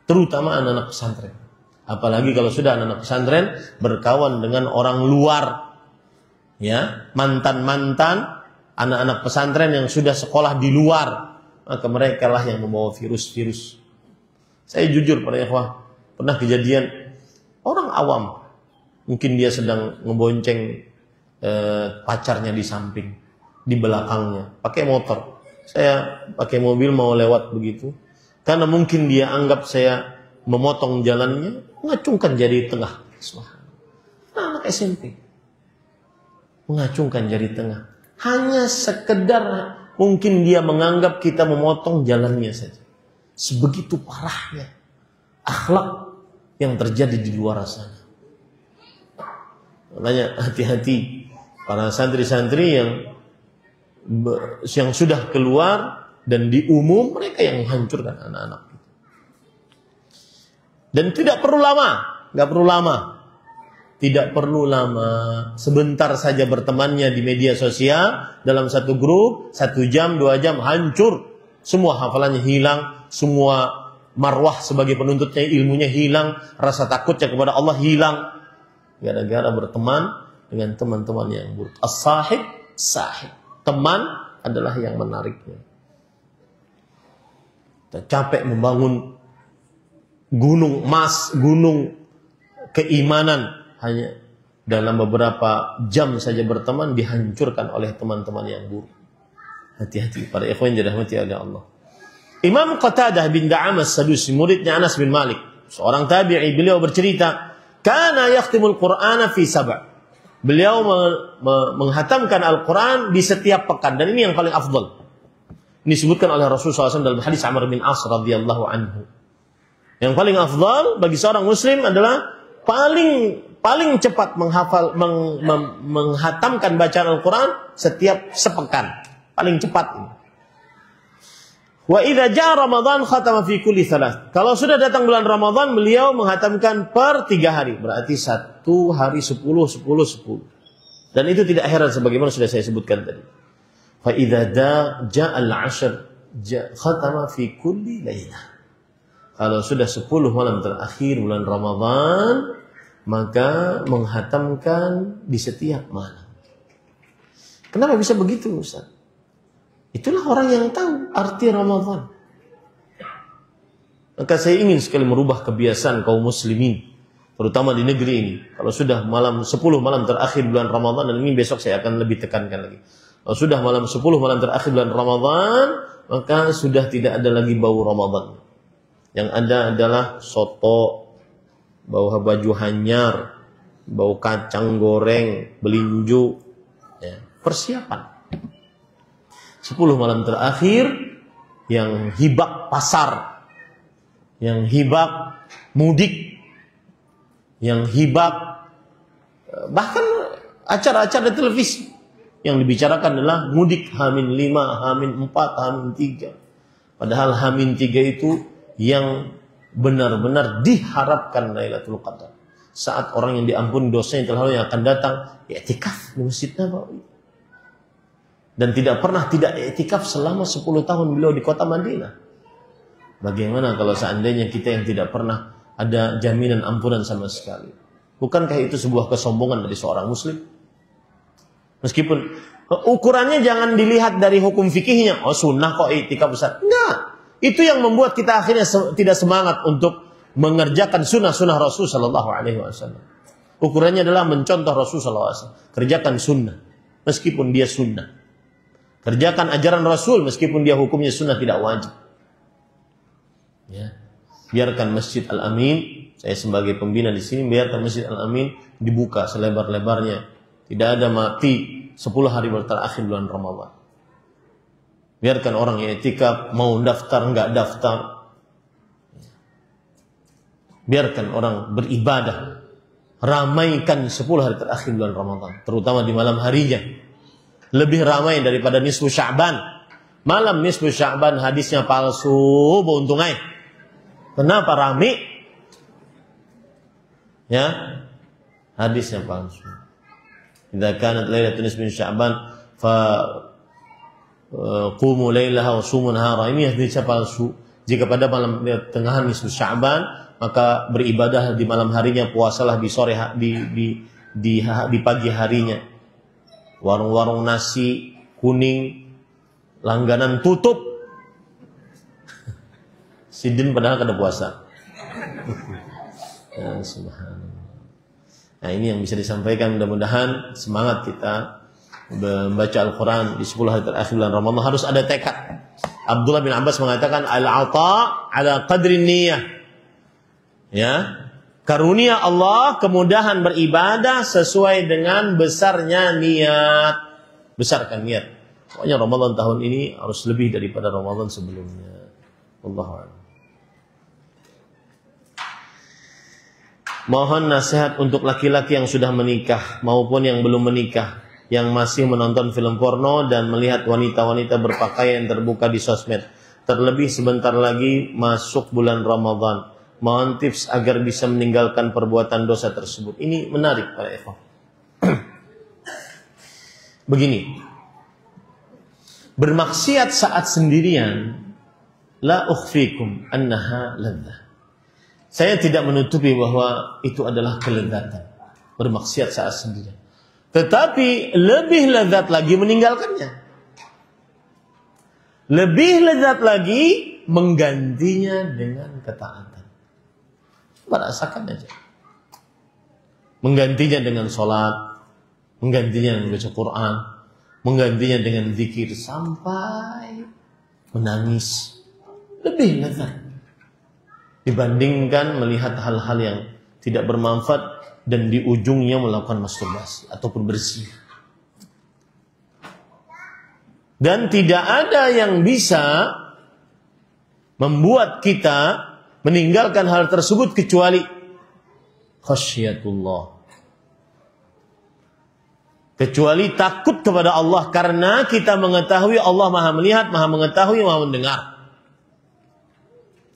Terutama anak-anak pesantren. Apalagi kalau sudah anak-anak pesantren berkawan dengan orang luar. Ya, mantan-mantan anak-anak pesantren yang sudah sekolah di luar, maka mereka lah yang membawa virus-virus. Saya jujur pada ikhwah, pernah kejadian orang awam, mungkin dia sedang ngebonceng pacarnya di samping, di belakangnya, pakai motor. Saya pakai mobil mau lewat begitu, karena mungkin dia anggap saya memotong jalannya, mengacungkan jari tengah. Nah, anak SMP mengacungkan jari tengah. Hanya sekedar mungkin dia menganggap kita memotong jalannya saja. Sebegitu parahnya akhlak yang terjadi di luar sana. Makanya hati-hati para santri-santri yang sudah keluar dan di umum, mereka yang menghancurkan anak-anak. Dan tidak perlu lama, nggak perlu lama. Tidak perlu lama, sebentar saja bertemannya di media sosial, dalam satu grup, 1 jam, 2 jam, hancur. Semua hafalannya hilang, semua marwah sebagai penuntutnya, ilmunya hilang, rasa takutnya kepada Allah hilang. Gara-gara berteman dengan teman-teman yang buruk. As-sahib, sahib. Teman adalah yang menariknya. Kita capek membangun gunung emas, gunung keimanan, hanya dalam beberapa jam saja berteman dihancurkan oleh teman-teman yang buruk. Hati-hati para ikhwan yang dirahmati oleh Allah. Imam Qatadah bin Da'am as-Sadusi, muridnya Anas bin Malik, seorang tabi'i, beliau bercerita, kana yakhtimul Qur'ana fi sab'. Beliau menghatamkan Al-Quran di setiap pekan, dan ini yang paling afdal. Ini disebutkan oleh Rasulullah SAW dalam hadis Amr bin As radhiyallahu anhu. Yang paling afdal bagi seorang muslim adalah paling cepat menghatamkan bacaan Al-Quran setiap sepekan. Paling cepat ini. Wa idza jaa Ramadan khatama fi kulli thalath. Kalau sudah datang bulan Ramadan, beliau menghatamkan per 3 hari. Berarti 1 hari 10. Dan itu tidak heran sebagaimana sudah saya sebutkan tadi. Fa idza jaa al-'ashr khatama fi kulli lailah. Kalau sudah 10 malam terakhir bulan Ramadan, maka menghatamkan di setiap malam. Kenapa bisa begitu, Ustaz? Itulah orang yang tahu arti Ramadan. Maka saya ingin sekali merubah kebiasaan kaum muslimin, terutama di negeri ini. Kalau sudah malam 10 malam terakhir bulan Ramadan, dan ini besok saya akan lebih tekankan lagi. Kalau sudah malam 10 malam terakhir bulan Ramadan, maka sudah tidak ada lagi bau Ramadan. Yang ada adalah soto, bau baju hanyar, bau kacang goreng, belinju, ya, persiapan. 10 malam terakhir yang hibak pasar, yang hibak mudik, yang hibak bahkan acara-acara televisi yang dibicarakan adalah mudik H-5, H-4, H-3. Padahal H-3 itu yang benar-benar diharapkan Lailatul Qadar. Saat orang yang diampuni dosanya telah lalu yang akan datang i'tikaf di Masjid Nabawi. Dan tidak pernah tidak i'tikaf selama 10 tahun beliau di kota Madinah. Bagaimana kalau seandainya kita yang tidak pernah ada jaminan ampunan sama sekali? Bukankah itu sebuah kesombongan dari seorang muslim? Meskipun Ukurannya jangan dilihat dari hukum fikihnya. Oh sunnah kok i'tikaf besar. Enggak. Itu yang membuat kita akhirnya tidak semangat untuk mengerjakan sunnah-sunnah Rasul Sallallahu Alaihi Wasallam. Ukurannya adalah mencontoh Rasul Sallallahu Alaihi Wasallam. Kerjakan sunnah, meskipun dia sunnah. Kerjakan ajaran Rasul, meskipun dia hukumnya sunnah tidak wajib. Ya. Biarkan Masjid Al-Amin, saya sebagai pembina di sini, biarkan Masjid Al-Amin dibuka selebar-lebarnya. Tidak ada mati 10 hari terakhir bulan Ramadan. Biarkan orang yang i'tikaf mau daftar enggak daftar. Biarkan orang beribadah. Ramaikan 10 hari terakhir bulan Ramadan, terutama di malam harinya. Lebih ramai daripada nisfu Sya'ban. Malam nisfu Sya'ban hadisnya palsu, beuntungai. Kenapa rame? Ya. Hadisnya palsu. Idza kanat lailatul nisfi Sya'ban fa qumu lailaha wa sumu nahara. Ini hadisnya palsu. Jika pada malam tengahan nisfu Sya'ban, maka beribadah di malam harinya, puasalah di sore di pagi harinya. Warung-warung nasi kuning langganan tutup. Sidin padahal kada puasa. Ya, subhanallah. Nah, ini yang bisa disampaikan, mudah-mudahan semangat kita membaca Al-Quran di 10 hari terakhir bulan Ramadan harus ada tekad. Abdullah bin Abbas mengatakan al-'ata' ala qadri niyyah. Ya, karunia Allah kemudahan beribadah sesuai dengan besarnya niat. Besarkan niat. Pokoknya Ramadan tahun ini harus lebih daripada Ramadan sebelumnya. Wallahu a'lam. Mohon nasihat untuk laki-laki yang sudah menikah maupun yang belum menikah, yang masih menonton film porno dan melihat wanita-wanita berpakaian terbuka di sosmed. Terlebih sebentar lagi masuk bulan Ramadan. Mohon tips agar bisa meninggalkan perbuatan dosa tersebut. Ini menarik para ikhwan. Begini. Bermaksiat saat sendirian, la ukhfikum annaha ladzah. Saya tidak menutupi bahwa itu adalah kelezatan. Bermaksiat saat sendirian. Tetapi lebih lezat lagi meninggalkannya. Lebih lezat lagi menggantinya dengan ketaatan. Merasakan aja. Menggantinya dengan sholat, menggantinya dengan baca Quran, menggantinya dengan zikir sampai menangis. Lebih lezat dibandingkan melihat hal-hal yang tidak bermanfaat dan di ujungnya melakukan masturbasi ataupun berzina. Dan tidak ada yang bisa membuat kita meninggalkan hal tersebut kecuali khasyatullah. Kecuali takut kepada Allah, karena kita mengetahui Allah Maha melihat, Maha mengetahui, Maha mendengar.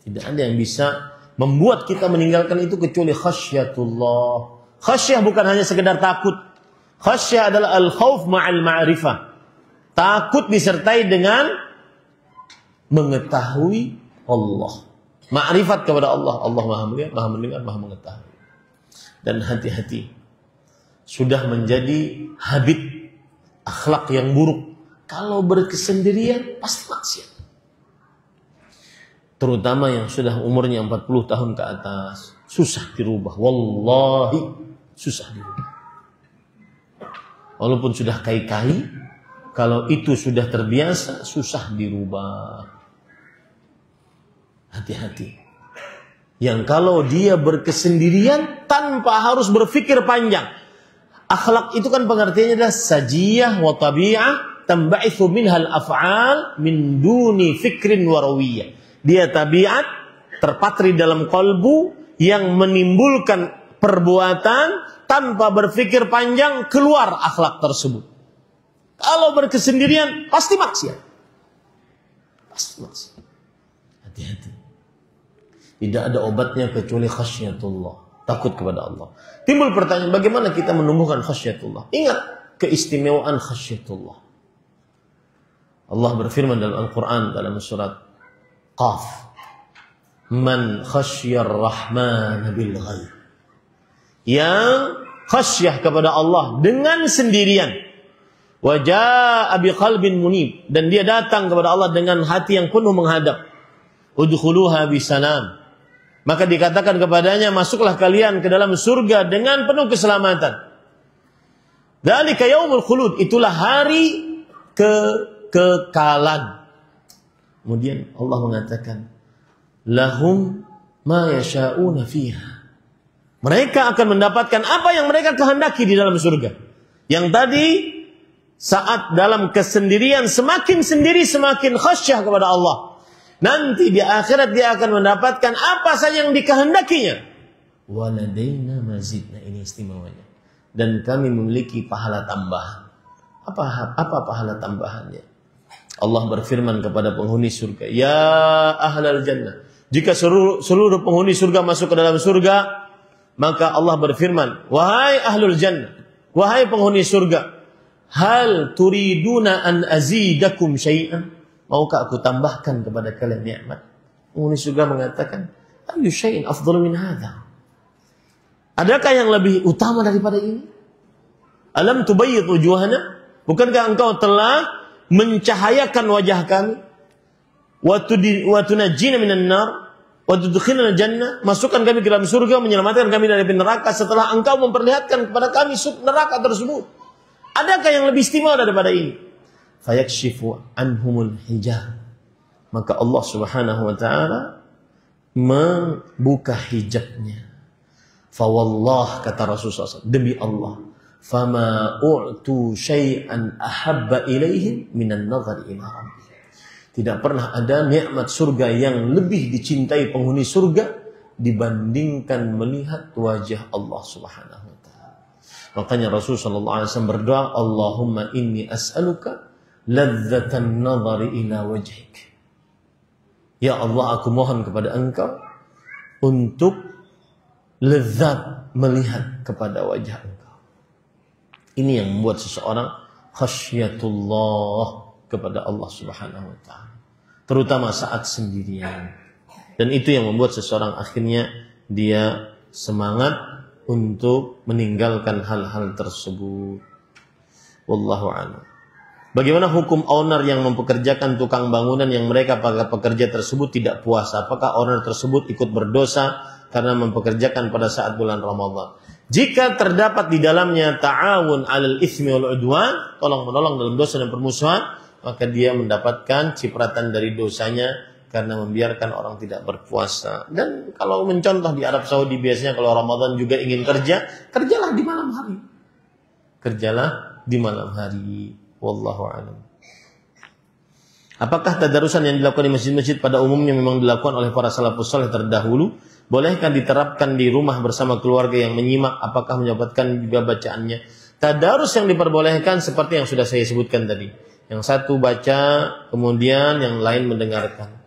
Tidak ada yang bisa membuat kita meninggalkan itu kecuali khasyatullah. Khasyah bukan hanya sekedar takut. Khasyah adalah al-khauf ma'al ma'rifah. Takut disertai dengan mengetahui Allah. Ma'rifat kepada Allah. Allah Maha melihat, Maha mendengar, Maha mengetahui. Dan hati-hati. Sudah menjadi habit akhlak yang buruk. Kalau berkesendirian pasti maksiat. Terutama yang sudah umurnya 40 tahun ke atas. Susah dirubah. Wallahi susah dirubah. Walaupun sudah kai-kai, kalau itu sudah terbiasa, susah dirubah. Hati-hati. Yang kalau dia berkesendirian tanpa harus berpikir panjang. Akhlak itu kan pengertiannya adalah sajiyah wa tabi'ah tamba'ithu minhal af'al min duni fikrin warawiyah. Dia tabiat terpatri dalam kalbu yang menimbulkan perbuatan tanpa berpikir panjang, keluar akhlak tersebut. Kalau berkesendirian pasti maksiat. Pasti maksiat. Hati-hati. Tidak ada obatnya kecuali khasyatullah. Takut kepada Allah. Timbul pertanyaan, bagaimana kita menumbuhkan khasyatullah? Ingat keistimewaan khasyatullah. Allah berfirman dalam Al-Quran dalam surat Qaf. Man khasyar rahman bil ghaib. Yang khasyah kepada Allah dengan sendirian. Wa jaa'a biqalbin munib, dan dia datang kepada Allah dengan hati yang penuh menghadap. Udkhuluha bisalam. Maka dikatakan kepadanya, masuklah kalian ke dalam surga dengan penuh keselamatan. Dzalika yaumul khulud, itulah hari kekekalan. Kemudian Allah mengatakan, lahum ma yasha'una fiha. Mereka akan mendapatkan apa yang mereka kehendaki di dalam surga. Yang tadi saat dalam kesendirian semakin sendiri semakin khasyah kepada Allah. Nanti di akhirat dia akan mendapatkan apa saja yang dikehendakinya. Waladaina mazid. Nah, ini istimewanya. Dan kami memiliki pahala tambahan. Apa pahala tambahannya? Allah berfirman kepada penghuni surga, ya ahlal jannah. Jika seluruh penghuni surga masuk ke dalam surga, maka Allah berfirman, wahai ahlul jannah, wahai penghuni surga, hal turiduna an azidakum syai'an? Maukah aku tambahkan kepada kalian nikmat? Penghuni surga mengatakan, ayu syai'in afdalu min hadza? Adakah yang lebih utama daripada ini? Alam tubayyid wujuhana? Bukankah engkau telah mencahayakan wajah kami? Wa tunajjina minan nar wa tudkhilna jannah? Masukkan kami ke dalam surga, menyelamatkan kami dari neraka setelah engkau memperlihatkan kepada kami neraka tersebut. Adakah yang lebih istimewa daripada ini? Fayakshifu anhumul hijab. Maka Allah Subhanahu wa taala membuka hijabnya. Fawallah, kata Rasulullah SAW, demi Allah, fama u'tu syai'an ahabba ilaihim minan nazar ila rabbih. Tidak pernah ada nikmat surga yang lebih dicintai penghuni surga dibandingkan melihat wajah Allah Subhanahu wa taala. Makanya Rasulullah sallallahu alaihi wasallam berdoa, Allahumma inni as'aluka ladzatan nazari ila wajhik. Ya Allah, aku mohon kepada Engkau untuk lezat melihat kepada wajah Engkau. Ini yang membuat seseorang khasyatullah kepada Allah Subhanahu wa taala, terutama saat sendirian. Dan itu yang membuat seseorang akhirnya dia semangat untuk meninggalkan hal-hal tersebut. Wallahu a'lam. Bagaimana hukum owner yang mempekerjakan tukang bangunan yang mereka para pekerja tersebut tidak puasa? Apakah owner tersebut ikut berdosa karena mempekerjakan pada saat bulan Ramadan? Jika terdapat di dalamnya ta'awun 'alal itsmi wal 'udwan, tolong-menolong dalam dosa dan permusuhan, maka dia mendapatkan cipratan dari dosanya karena membiarkan orang tidak berpuasa. Dan kalau mencontoh di Arab Saudi biasanya kalau Ramadan juga ingin kerja, kerjalah di malam hari. Kerjalah di malam hari. Wallahu a'lam. Apakah tadarusan yang dilakukan di masjid-masjid pada umumnya memang dilakukan oleh para salafus saleh terdahulu? Bolehkah diterapkan di rumah bersama keluarga yang menyimak? Apakah mendapatkan juga bacaannya? Tadarus yang diperbolehkan seperti yang sudah saya sebutkan tadi. Yang satu baca, kemudian yang lain mendengarkan.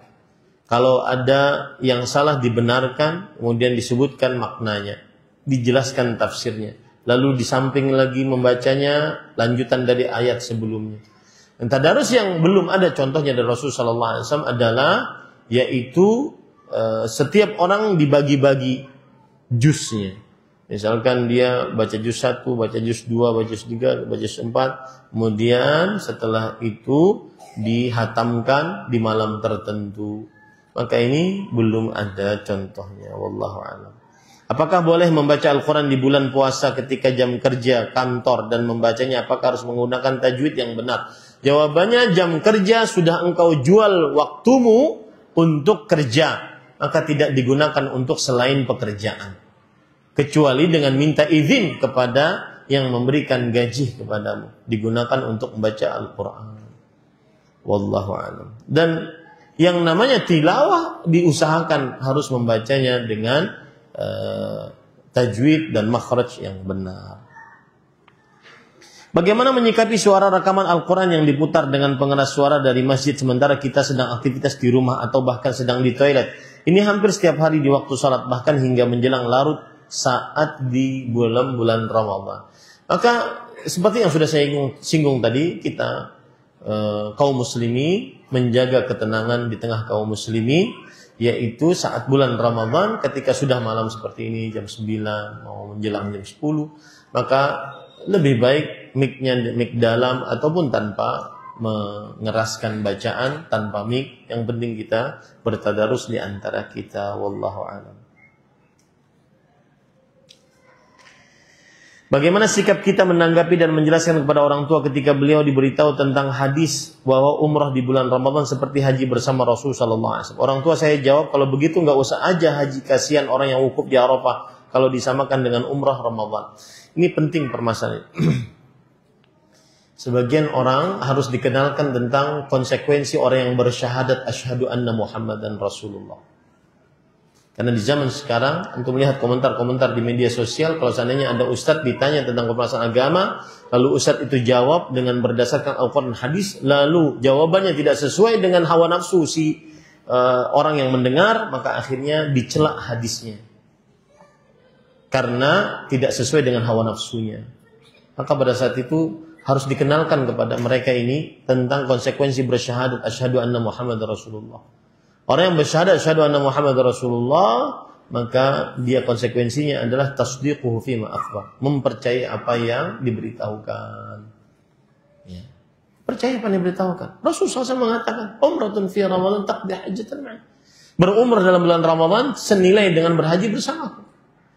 Kalau ada yang salah dibenarkan, kemudian disebutkan maknanya, dijelaskan tafsirnya. Lalu di samping lagi membacanya lanjutan dari ayat sebelumnya. Dan tadarus yang belum ada contohnya dari Rasulullah SAW adalah yaitu setiap orang dibagi-bagi juznya. Misalkan dia baca juz 1, baca juz 2, baca juz 3, baca juz 4, kemudian setelah itu dihatamkan di malam tertentu. Maka ini belum ada contohnya. Wallahu a'lam. Apakah boleh membaca Al-Quran di bulan puasa ketika jam kerja kantor dan membacanya apakah harus menggunakan tajwid yang benar? Jawabannya, jam kerja sudah engkau jual waktumu untuk kerja, maka tidak digunakan untuk selain pekerjaan. Kecuali dengan minta izin kepada yang memberikan gaji kepadamu. Digunakan untuk membaca Al-Quran. Wallahu a'lam. Dan yang namanya tilawah diusahakan harus membacanya dengan tajwid dan makhraj yang benar. Bagaimana menyikapi suara rekaman Al-Quran yang diputar dengan pengeras suara dari masjid sementara kita sedang aktivitas di rumah atau bahkan sedang di toilet? Ini hampir setiap hari di waktu salat, bahkan hingga menjelang larut saat di bulan-bulan Ramadan. Maka seperti yang sudah saya singgung tadi, kita kaum muslimin menjaga ketenangan di tengah kaum muslimin, yaitu saat bulan Ramadan ketika sudah malam seperti ini jam 9 mau menjelang jam 10, maka lebih baik mic-nya mic dalam ataupun tanpa mengeraskan bacaan, tanpa mic. Yang penting kita bertadarus di antara kita. Wallahu a'lam. Bagaimana sikap kita menanggapi dan menjelaskan kepada orang tua ketika beliau diberitahu tentang hadis bahwa umrah di bulan Ramadan seperti haji bersama Rasul sallallahu alaihi wasallam? Orang tua saya jawab, kalau begitu nggak usah aja haji, kasihan orang yang wukuf di Arafah kalau disamakan dengan umrah Ramadan. Ini penting permasalahan. Sebagian orang harus dikenalkan tentang konsekuensi orang yang bersyahadat asyhadu anna Muhammadan Rasulullah. Karena di zaman sekarang, untuk melihat komentar-komentar di media sosial, kalau seandainya ada ustadz ditanya tentang permasalahan agama, lalu ustadz itu jawab dengan berdasarkan Al-Quran hadis, lalu jawabannya tidak sesuai dengan hawa nafsu orang yang mendengar, maka akhirnya dicela hadisnya. Karena tidak sesuai dengan hawa nafsunya. Maka pada saat itu harus dikenalkan kepada mereka ini tentang konsekuensi bersyahadat asyhadu anna Muhammadar Rasulullah. Orang yang bersyahadat asyhadu anna Muhammadar Rasulullah, maka dia konsekuensinya adalah tasdiquhu fima akhbar, mempercayai apa yang diberitahukan. Ya. Percaya apa yang diberitahukan. Rasulullah SAW mengatakan, umratun fi Ramadan taqdi hajjatan ma'i. Berumrah dalam bulan Ramadan senilai dengan berhaji bersamaku.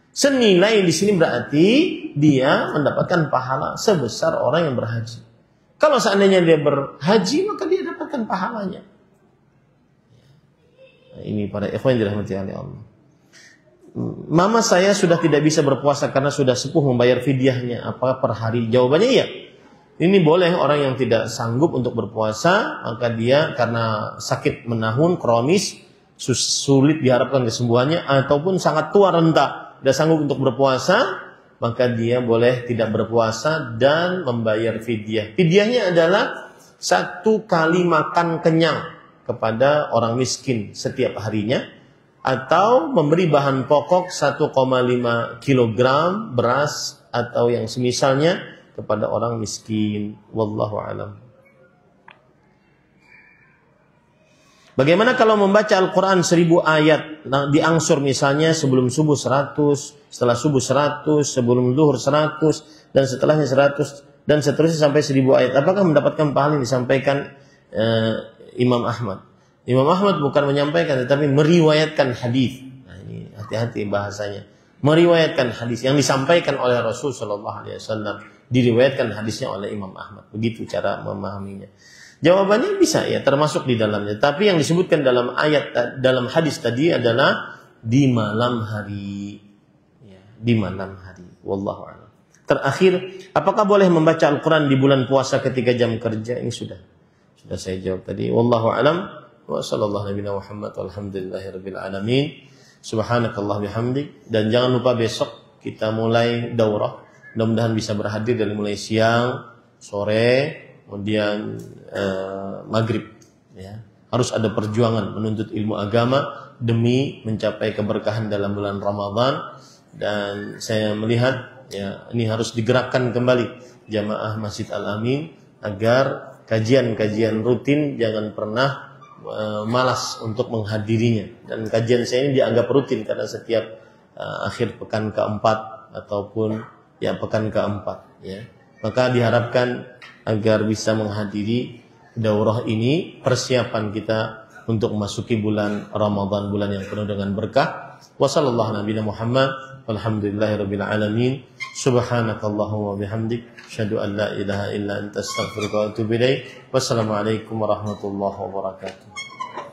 Senilai di sini berarti dia mendapatkan pahala sebesar orang yang berhaji. Kalau seandainya dia berhaji, maka dia dapatkan pahalanya. Ini para ikhwan yang dirahmati oleh Allah. Mama saya sudah tidak bisa berpuasa karena sudah sepuh membayar fidyahnya. Apa per hari? Jawabannya iya. Ini boleh orang yang tidak sanggup untuk berpuasa, maka dia karena sakit menahun, kronis, sulit diharapkan kesembuhannya, ataupun sangat tua renta, tidak sanggup untuk berpuasa, maka dia boleh tidak berpuasa dan membayar fidyah. Fidyahnya adalah 1 kali makan kenyang kepada orang miskin setiap harinya, atau memberi bahan pokok 1,5 kg beras atau yang semisalnya kepada orang miskin. Wallahu alam. Bagaimana kalau membaca Al-Quran 1000 ayat, diangsur misalnya sebelum subuh 100, setelah subuh 100, sebelum zuhur 100, dan setelahnya 100, dan seterusnya sampai 1000 ayat. Apakah mendapatkan pahala yang disampaikan Imam Ahmad? Imam Ahmad bukan menyampaikan, tetapi meriwayatkan hadis. Nah, ini hati-hati bahasanya. Meriwayatkan hadis yang disampaikan oleh Rasul Shallallahu Alaihi Wasallam, diriwayatkan hadisnya oleh Imam Ahmad. Begitu cara memahaminya. Jawabannya bisa ya, termasuk di dalamnya. Tapi yang disebutkan dalam ayat, dalam hadis tadi adalah di malam hari. Ya, di malam hari. Wallahu a'lam. Terakhir, apakah boleh membaca Al-Quran di bulan puasa ketika jam kerja? Ini sudah saya jawab tadi. Wallahu a'lam. Wa sallallahu nabiyana Muhammad walhamdulillahirabbil alamin. Subhanakallah bihamdik. Dan jangan lupa besok kita mulai daurah. Mudah-mudahan bisa berhadir dari mulai siang, sore, kemudian maghrib. Ya. Harus ada perjuangan menuntut ilmu agama demi mencapai keberkahan dalam bulan Ramadan. Dan saya melihat ya, ini harus digerakkan kembali jamaah Masjid Al-Amin agar kajian-kajian rutin jangan pernah malas untuk menghadirinya. Dan kajian saya ini dianggap rutin karena setiap akhir pekan keempat ataupun ya pekan keempat ya. Maka diharapkan agar bisa menghadiri daurah ini, persiapan kita untuk memasuki bulan Ramadan, bulan yang penuh dengan berkah. Wassallallahu nabiyana Muhammad walhamdulillahirabbil alamin. Subhanakallahumma bihamdik asyhadu an la ilaha illa anta astaghfiruka wa atubu ilaik. Wassalamualaikum warahmatullahi wabarakatuh.